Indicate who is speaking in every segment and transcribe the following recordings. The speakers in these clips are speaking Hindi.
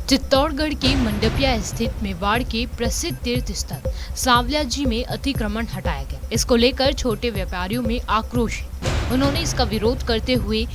Speaker 1: चित्तौड़गढ़ के मंडपिया स्थित मेवाड़ के प्रसिद्ध तीर्थ स्थल सांवलिया जी में अतिक्रमण हटाया गया। इसको लेकर छोटे व्यापारियों में आक्रोश है। उन्होंने इसका विरोध करते हुए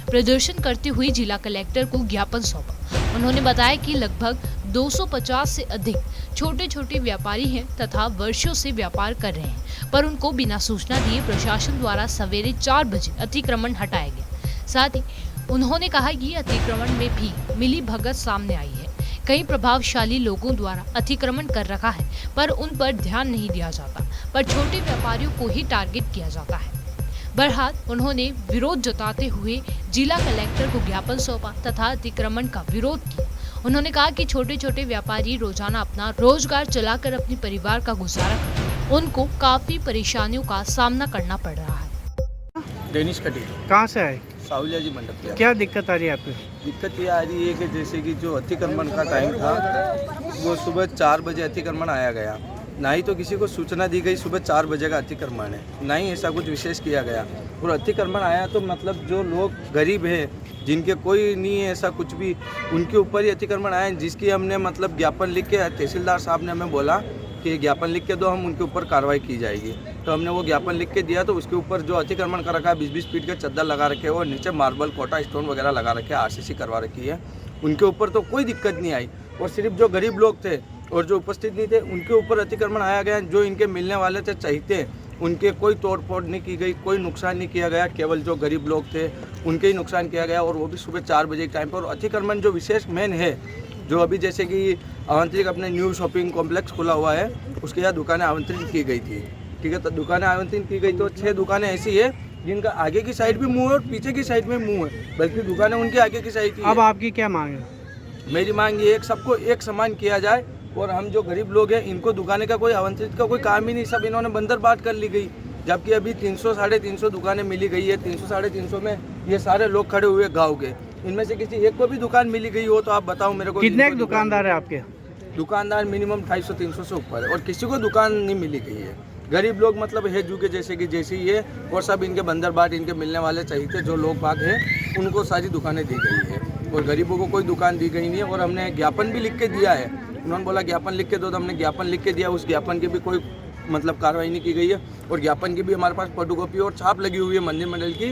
Speaker 1: प्रदर्शन करते हुए जिला कलेक्टर को ज्ञापन सौंपा। उन्होंने बताया कि लगभग 250 से अधिक छोटे छोटे व्यापारी हैं तथा वर्षों से व्यापार कर रहे हैं, पर उनको बिना सूचना दिए प्रशासन द्वारा सवेरे 4 बजे अतिक्रमण हटाया गया। साथ ही उन्होंने कहा कि अतिक्रमण में भी मिली भगत सामने आई है। कई प्रभावशाली लोगों द्वारा अतिक्रमण कर रखा है, पर उन पर ध्यान नहीं दिया जाता, पर छोटे व्यापारियों को ही टारगेट किया जाता है। बहरहाल उन्होंने विरोध जताते हुए जिला कलेक्टर को ज्ञापन सौंपा तथा अतिक्रमण का विरोध किया। उन्होंने कहा कि छोटे छोटे व्यापारी रोजाना अपना रोजगार चलाकर अपने परिवार का गुजारा करते हैं। उनको काफी परेशानियों का सामना करना पड़ रहा है।
Speaker 2: डेनिश कटी
Speaker 3: कहाँ से आए?
Speaker 2: सावलिया जी मंडप।
Speaker 3: क्या दिक्कत आ रही है आपको?
Speaker 2: दिक्कत ये आ रही है कि जैसे कि जो अतिक्रमण का टाइम था वो सुबह 4 बजे अतिक्रमण आया गया। ना ही तो किसी को सूचना दी गई सुबह 4 बजे का अतिक्रमण है, ना ही ऐसा कुछ विशेष किया गया। और अतिक्रमण आया तो मतलब जो लोग गरीब हैं, जिनके कोई नहीं है ऐसा कुछ भी, उनके ऊपर ही अतिक्रमण आया, जिसकी हमने मतलब ज्ञापन लिख के तहसीलदार साहब ने हमें बोला कि ज्ञापन लिख के दो, हम उनके ऊपर कार्रवाई की जाएगी। तो हमने वो ज्ञापन लिख के दिया। तो उसके ऊपर जो अतिक्रमण कर रखा है 20-20 फीट के चद्दर लगा रखे हैं और नीचे मार्बल कोटा स्टोन वगैरह लगा रखे हैं, आरसीसी करवा रखी है। उनके ऊपर तो कोई दिक्कत नहीं आई, और सिर्फ जो गरीब लोग थे और जो उपस्थित नहीं थे उनके ऊपर अतिक्रमण आया गया। जो इनके मिलने वाले थे चाहिए, उनके कोई तोड़ फोड़ नहीं की गई, कोई नुकसान नहीं किया गया। केवल जो गरीब लोग थे उनके ही नुकसान किया गया, और वो भी सुबह 4 बजे के टाइम पर। और अतिक्रमण जो विशेष मेन है, जो अभी जैसे कि आमंत्रित अपने न्यू शॉपिंग कॉम्प्लेक्स खुला हुआ है, उसके यहाँ दुकानें आमंत्रित की गई थी। ठीक है, तो दुकानें आमंत्रित की गई तो 6 दुकानें ऐसी है जिनका आगे की साइड भी मुँह है और पीछे की साइड में मुँह है, बल्कि दुकानें उनकी आगे की साइड की।
Speaker 3: अब आपकी क्या मांग है?
Speaker 2: मेरी मांग ये है, सबको एक समान किया जाए, और हम जो गरीब लोग हैं इनको दुकानें का कोई आमंत्रित का कोई काम ही नहीं, सब इन्होंने बंदर बाट कर ली गई। जबकि अभी 300-350 दुकानें मिली गई है। 300-350 में ये सारे लोग खड़े हुए गाँव के, इनमें से किसी एक को भी दुकान मिली गई हो तो आप बताओ मेरे को।
Speaker 3: कितने दुकानदार है आपके?
Speaker 2: दुकानदार मिनिमम 250-300 से ऊपर है, और किसी को दुकान नहीं मिली गई है। गरीब लोग मतलब है जू के जैसे ही है, और सब इनके बंदर बाट, इनके मिलने वाले चाहिए जो लोग बाग हैं, उनको सारी दुकानें दी गई है, और गरीबों को कोई दुकान दी गई नहीं है। और हमने ज्ञापन भी लिख के दिया है, उन्होंने बोला ज्ञापन लिख के दो, तो हमने ज्ञापन लिख के दिया। उस ज्ञापन की भी कोई मतलब कार्रवाई नहीं की गई है, और ज्ञापन की भी हमारे पास फोटोकॉपी और छाप लगी हुई है मंदिर मंडल की,